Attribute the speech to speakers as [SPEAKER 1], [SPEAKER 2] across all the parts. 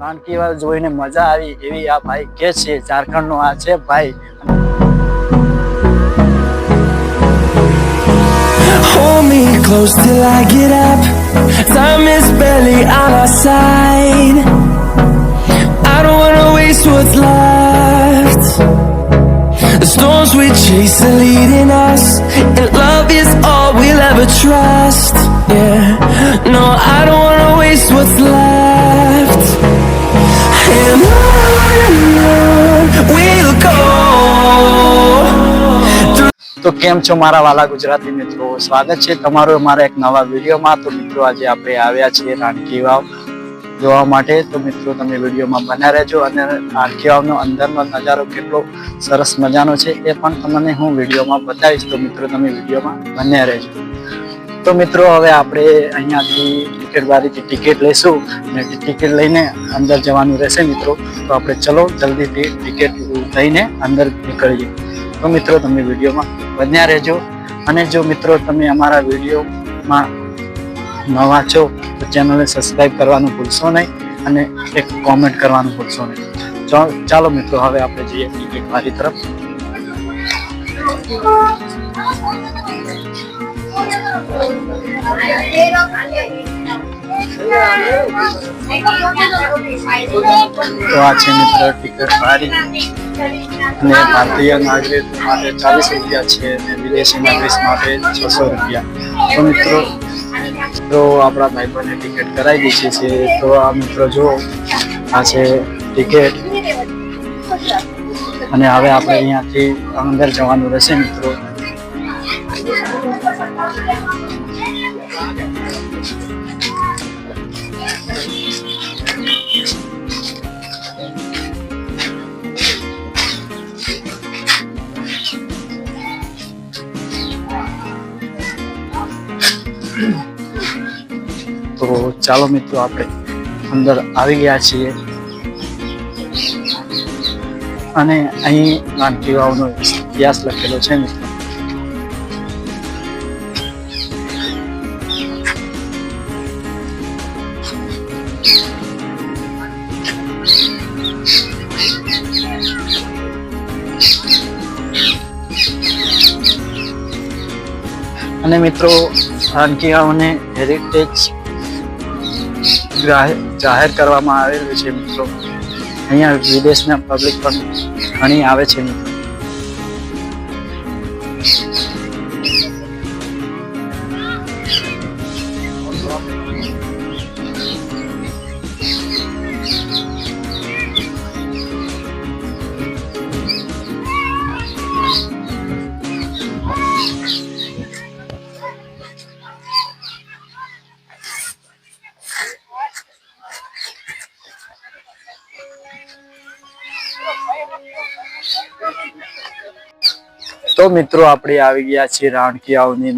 [SPEAKER 1] રાણકી વાવ જોઈને મજા આવી એવી આ ભાઈ કે છે. ઝારખંડનો આ છે ભાઈ.
[SPEAKER 2] Hold me close till I get up. Time is barely on our side. I don't wanna waste what's left. The storms we chase are leading us, and love is all we'll ever trust. Yeah, no, I don't wanna waste what's left. And on we'll go.
[SPEAKER 1] તો કેમ છો મારા વાલા ગુજરાતી મિત્રો, સ્વાગત છે તમારું અમારા એક નવા વિડીયોમાં. તો મિત્રો આજે આપણે આવ્યા છીએ રાણકી વાવ જોવા માટે. તો મિત્રો તમે વિડીયોમાં બન્યા રહેજો અને રાણકી વાવનો અંદરનો નજારો કેટલો સરસ મજાનો છે એ પણ તમને હું વિડીયોમાં બતાવીશ. તો મિત્રો તમે વિડીયોમાં બન્યા રહેજો. તો મિત્રો હવે આપણે અહીંયાથી ટિકિટ બારીથી ટિકિટ લઈશું અને ટિકિટ લઈને અંદર જવાનું રહેશે મિત્રો. તો આપણે ચલો જલ્દીથી ટિકિટ લઈને અંદર નીકળીએ. તો મિત્રો તમે વિડીયોમાં બન્યા રહેજો. અને જો મિત્રો તમે અમારા વિડીયોમાં નવા છો તો ચેનલને સબસ્ક્રાઈબ કરવાનું ભૂલશો નહીં અને એક કોમેન્ટ કરવાનું ભૂલશો નહીં. ચાલો મિત્રો હવે આપણે જઈએ ટિકિટ બારી તરફ. તો આ છે મિત્રો ટિકિટ બારી. અને ભારતીય નાગરિક માટે 40 રૂપિયા છે અને વિદેશી નાગરિક માટે 600 રૂપિયા. તો મિત્રો આપણા ભાઈબંધને ટિકિટ કરાવી દીધી છે. તો આ મિત્રો જો આ છે ટિકિટ અને હવે આપણે અહીંયાથી અંદર જવાનું રહેશે મિત્રો. તો ચાલો મિત્રો આપણે અંદર આવી ગયા છીએ અને અહીં રાણકી વાવનો ઇતિહાસ લખેલો છે મિત્રો. અને મિત્રો રાણકી વાવને હેરિટેજ જાહેર કરવામાં આવેલું છે મિત્રો. અહીંયા વિદેશના પબ્લિક પણ ઘણી આવે છે મિત્રો. તો મિત્રો આપણે આવી ગયા છીએ રાણકી વાવની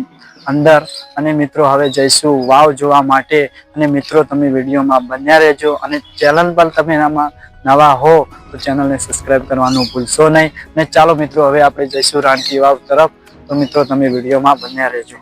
[SPEAKER 1] અંદર અને મિત્રો હવે જઈશું વાવ જોવા માટે. અને મિત્રો તમે વિડીયોમાં બન્યા રહેજો અને ચેનલ પર તમે એનામાં નવા હો તો ચેનલને સબસ્ક્રાઈબ કરવાનું ભૂલશો નહીં. અને ચાલો મિત્રો હવે આપણે જઈશું રાણકી વાવ તરફ. તો મિત્રો તમે વિડીયોમાં બન્યા રહેજો.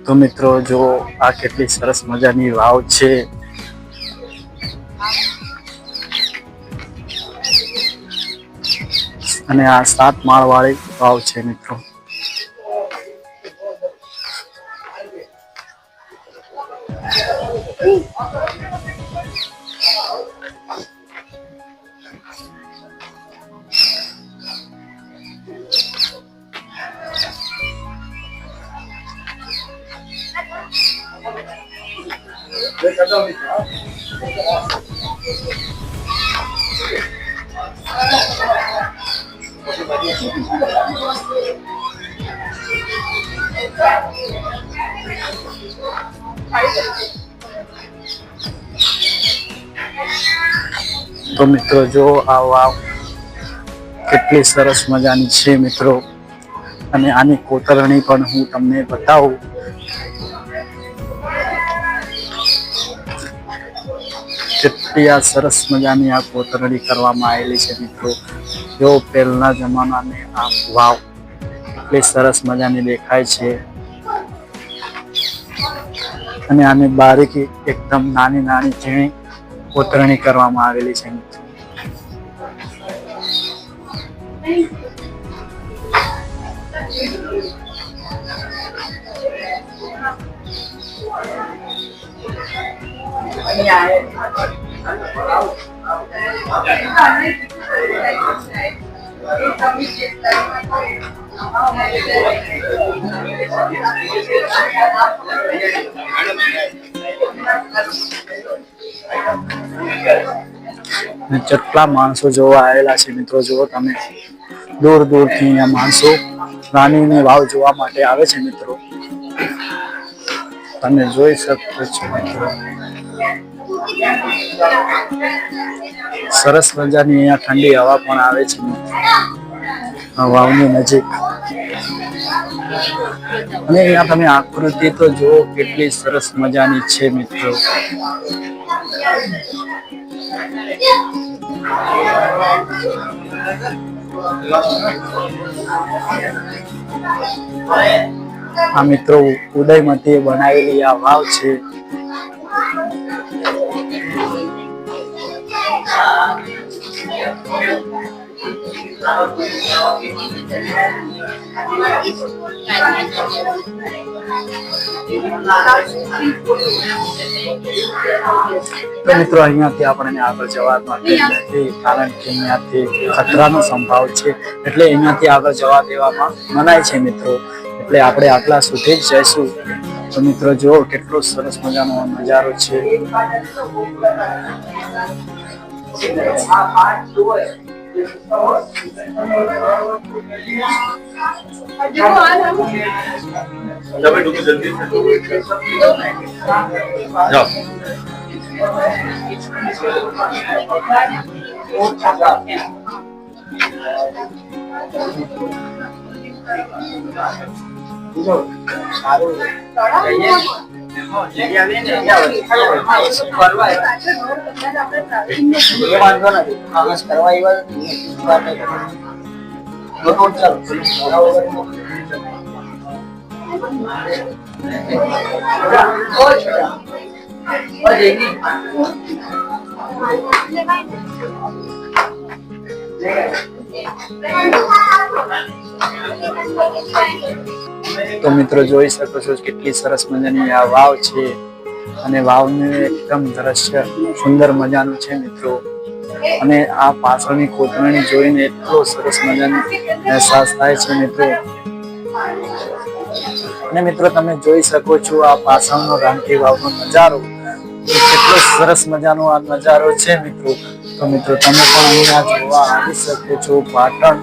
[SPEAKER 1] તો મિત્રો જો આ કેટલી સરસ મજાની વાવ છે. અને આ 7 માળ વાળી વાવ છે મિત્રો. તો મિત્રો જો આ વાવ કેટલી સરસ મજાની છે મિત્રો, અને આની કોતરણી પણ હું તમને બતાવું. કેટલી આ સરસ મજાની આ કોતરણી કરવામાં આવેલી છે મિત્રો. જો પહેલા જમાનાની આ વાવ કેટલી સરસ મજાની દેખાય છે, અને આની બારીકી એકદમ નાની નાની ઝીણી કોતરણી કરવામાં આવેલી છે મિત્રો. કેટલા માણસો જોવા આવેલા છે મિત્રો. જુઓ તમે, દૂર દૂરથી અહીંયા માણસો રાણીની વાવ જોવા માટે આવે છે મિત્રો. તમે જોઈ શકો છો મિત્રો, સરસ મજાની અહીંયા ઠંડી હવા પણ આવે છે મિત્રો વાવની નજીક. અને અહીંયા તમે આકૃતિ તો જુઓ કેટલી સરસ મજાની છે મિત્રો. આ મિત્રો ઉદયમતીએ બનાવેલી આ વાવ છે. તો મિત્રો અહીંયાથી આપણને આગળ જવા માટે નથી, કારણ કે અહીંયાથી ખતરાનો સંભાવ છે, એટલે અહીંયાથી આગળ જવા દેવામાં મનાય છે મિત્રો. એટલે આપણે આટલા સુધી જ જઈશું. તો મિત્રો જુઓ કેટલો સરસ મજાનો નજારો છે. તો મિત્રો જોઈ શકો છો કેટલી સરસ મજાની આ વાવ છે, અને વાવનું એકદમ દ્રશ્ય સુંદર મજાનું છે મિત્રો. અને આ પાછળની કોતરણી જોઈને એટલો સરસ મજાનો અહેસાસ થાય છે મિત્રો. અને મિત્રો તમે જોઈ શકો છો આ પાછળનો રાણકી વાવનો નજારો, કેટલો સરસ મજાનો આ નજારો છે મિત્રો. તો મિત્રો તમે પણ અહીંયા જોવા આવી શકો છો. પાટણ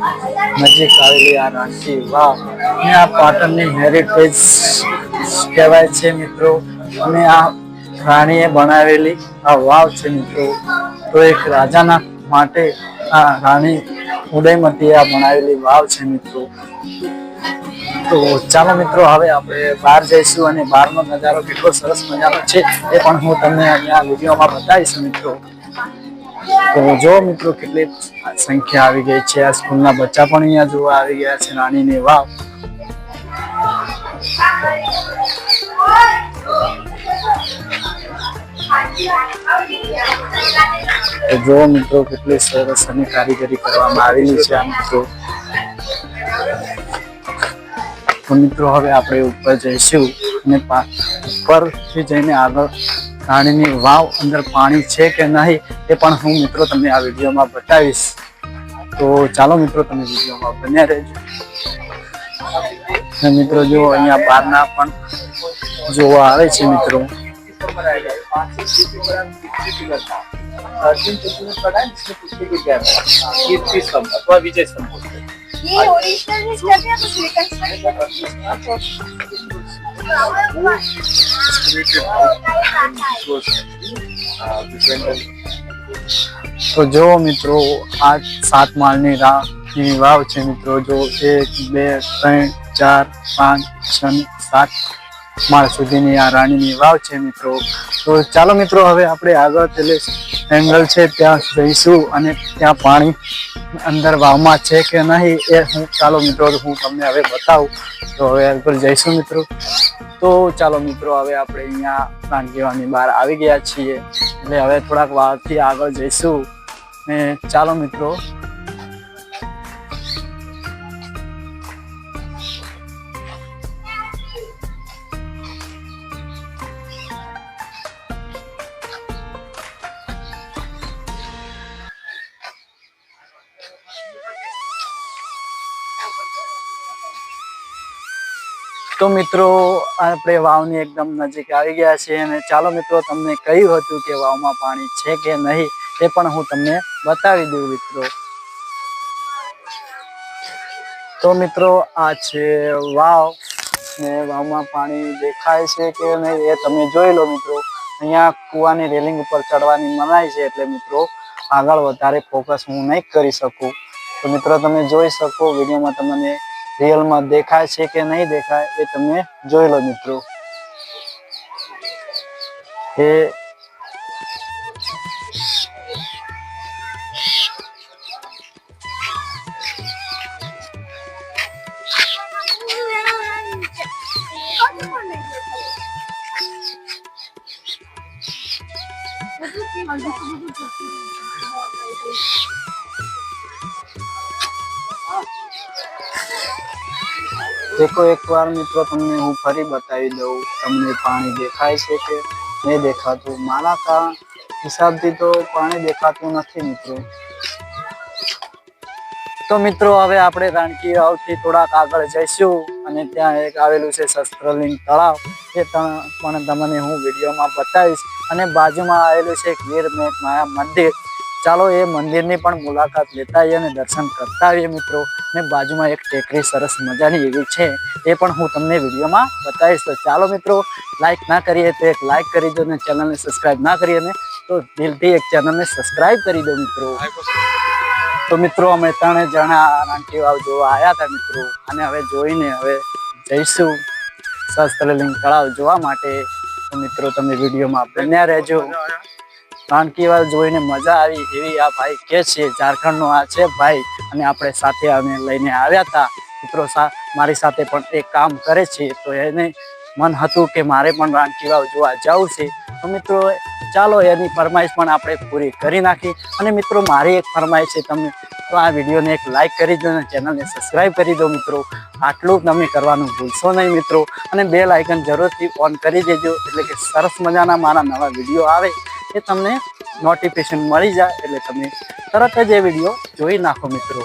[SPEAKER 1] નજીક આવેલી આ રાણકી વાવ, અને આ પાટણની હેરિટેજ કહેવાય છે મિત્રો. અને આ રાણીએ બનાવેલી આ વાવ છે મિત્રો. તો એક રાજાના માટે આ રાણી ઉદયમતીએ આ બનાવેલી વાવ છે મિત્રો. તો ચાલો મિત્રો હવે આપણે બહાર જઈશું, અને બહારનો નજારો કેટલો સરસ મજાનો છે એ પણ હું તમને અહીંયા વિડીયોમાં બતાવીશ મિત્રો. તો જો મિત્રો કેટલી સંખ્યા આવી ગઈ છે. આ સ્કૂલના બચ્ચા પણ અહીંયા જોવા આવી ગયા છે રાણીની વાવ. તો જો મિત્રો કેટલી સરસ અને કારીગરી કરવામાં આવેલી છે આ મિત્રો. તો મિત્રો હવે આપણે ઉપર જઈશું, અને ઉપરથી જઈને આગળ રાણીની વાવ અંદર પાણી છે કે નહીં એ પણ હું મિત્રો તમને આ વિડીયોમાં બતાવીશ. તો ચાલો મિત્રો તમે વિડીયોમાં બન્યા રહેજો. અને મિત્રો જો અહીંયા બહારના પણ જોવા આવે છે મિત્રો.
[SPEAKER 3] ये ओरिजिनल में स्टेप या कुछ रिकंस्ट्रक्ट
[SPEAKER 1] તો જો મિત્રો આ 7 માળની રાણીની વાવ છે મિત્રો. જો 1 2 3 4 5 6 7 માળ સુધીની આ રાણીની વાવ છે મિત્રો. તો ચાલો મિત્રો હવે આપણે આગળ પેલે એંગલ છે ત્યાં જઈશું અને ત્યાં પાણી અંદર વાવમાં છે કે નહીં એ ચાલો મિત્રો હું તમને હવે બતાવું. તો હવે આગળ જઈશું મિત્રો. તો ચાલો મિત્રો હવે આપણે અહીંયા રાણકીવાવની બહાર આવી ગયા છીએ એટલે હવે થોડાક વાવથી આગળ જઈશું ને ચાલો મિત્રો. તો મિત્રો આપણે વાવની એકદમ નજીક આવી ગયા છીએ અને ચાલો મિત્રો તમને કહ્યું હતું કે વાવમાં પાણી છે કે નહીં એ પણ હું તમને બતાવી દઉં મિત્રો. તો મિત્રો આ છે વાવ ને વાવમાં પાણી દેખાય છે કે નહીં એ તમે જોઈ લો મિત્રો. અહીંયા કૂવાની રેલિંગ ઉપર ચડવાની મનાઈ છે એટલે મિત્રો આગળ વધારે ફોકસ હું નહીં કરી શકું. તો મિત્રો તમે જોઈ શકો વિડીયોમાં તમને રિયલમાં દેખાય છે કે નહીં દેખાય એ તમે જોઈ લો મિત્રો. એ देखो एक बार मित्रों તમને હું ફરી બતાવી દઉં તમને પાણી દેખાય છે કે નહીં દેખાતું. મારા કા હિસાબથી તો પાણી દેખાતું નથી મિત્રો. તો મિત્રો હવે આપણે રાણકી વાવથી થોડાક આગળ જઈશું અને ત્યાં એક આવેલું છે શસ્ત્રલિંગ તળાવ એ પણ તમને હું વિડીયોમાં બતાવીશ અને બાજુમાં આવેલું છે એક વીર માયા મંદિર. ચાલો એ મંદિરની પણ મુલાકાત લેતા આવીએ અને દર્શન કરતા આવીએ મિત્રો. ને બાજુમાં એક ટેકરી સરસ મજાની એવી છે એ પણ હું તમને વિડીયોમાં બતાવીશ. તો ચાલો મિત્રો લાઈક ના કરીએ તો એક લાઈક કરી દો ને ચેનલને સબસ્ક્રાઈબ ના કરીએ ને તો દિલથી એક ચેનલને સબસ્ક્રાઈબ કરી દો મિત્રો. તો મિત્રો અમે 3 જણા રાણકી વાવ જોવા આવ્યા હતા મિત્રો અને હવે જોઈને હવે જઈશું શસ્ત્રલિંગ તળાવ જોવા માટે. તો મિત્રો તમે વિડીયોમાં બન્યા રહેજો. રાણકી વાવ જોઈને મજા આવી એવી આ ભાઈ કે છે. ઝારખંડનો આ છે ભાઈ અને આપણે સાથે અમે લઈને આવ્યા હતા મિત્રો. મારી સાથે પણ એક કામ કરે છે તો એને મન હતું કે મારે પણ રાણકી વાવ જોવા જવું છે. તો મિત્રો ચાલો એની ફરમાઈશ પણ આપણે પૂરી કરી નાખી. અને મિત્રો મારી એક ફરમાઈશ છે તમે તો આ વિડીયોને એક લાઈક કરી દો અને ચેનલને સબસ્ક્રાઈબ કરી દો મિત્રો. આટલું તમે કરવાનું ભૂલશો નહીં મિત્રો. અને બેલ આઇકન જરૂરથી ઓન કરી દેજો એટલે કે સરસ મજાના મારા નવા વિડીયો આવે એ તમને નોટિફિકેશન મળી જાય એટલે તમે તરત જ એ વિડીયો જોઈ નાખો મિત્રો.